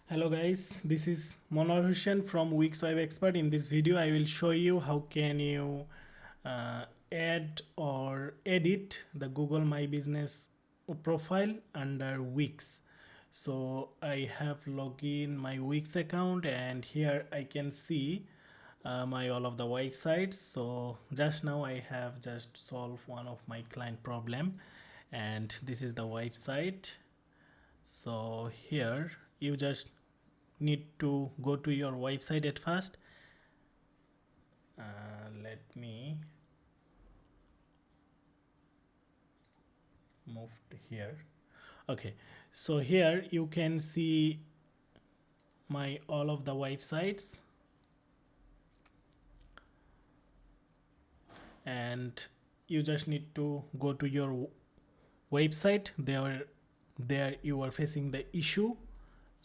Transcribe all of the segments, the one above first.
Hello guys, this is Monar Hussain from Wix Web Expert. In this video I will show you how can you add or edit the Google My Business profile under Wix. So I have logged in my Wix account and here I can see my all of the websites. So just now I have just solved one of my client problem and this is the website. So here you just need to go to your website at first. Let me move to here. Okay, so here you can see my all of the websites, and you just need to go to your website. There you are facing the issue.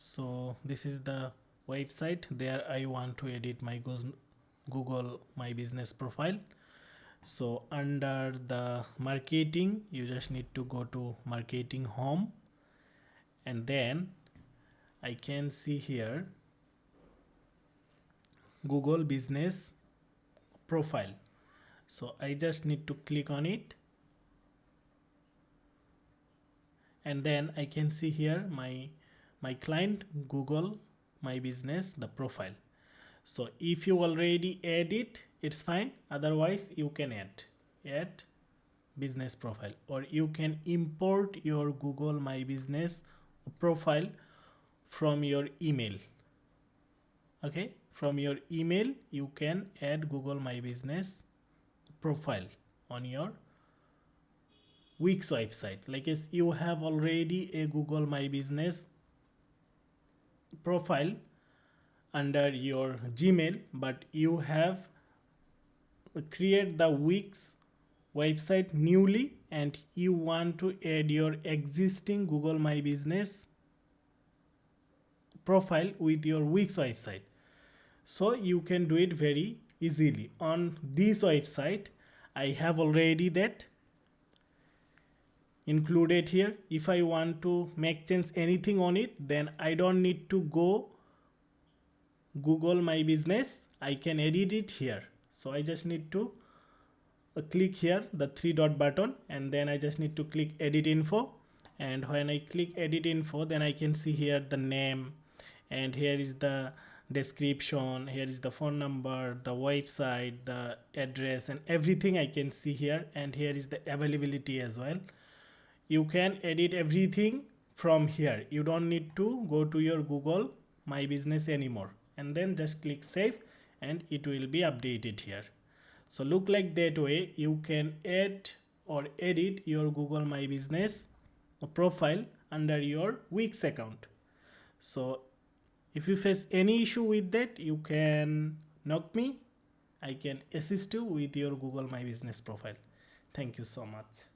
So this is the website. There I want to edit my Google My Business profile. So under the marketing, you just need to go to marketing home, and then I can see here Google Business profile. So I just need to click on it, and then I can see here my client Google My Business, the profile. So if you already add it, it's fine. Otherwise you can add business profile, or you can import your Google My Business profile from your email. Okay, from your email you can add Google My Business profile on your Wix website. Like as you have already a Google My Business profile under your Gmail, but you have create the Wix website newly and you want to add your existing Google My Business profile with your Wix website. So you can do it very easily on this website. I have already that included here. If I want to make change anything on it, then I don't need to go Google My Business. I can edit it here. So I just need to click here the three dot button, and then I just need to click edit info. And when I click edit info, then I can see here the name, and here is the description, here is the phone number, the website, the address, and everything I can see here. And here is the availability as well. You can edit everything from here. You don't need to go to your Google My Business anymore, and then just click save and it will be updated here. So look like that way you can add or edit your Google My Business profile under your Wix account. So if you face any issue with that, you can knock me. I can assist you with your Google My Business profile. Thank you so much.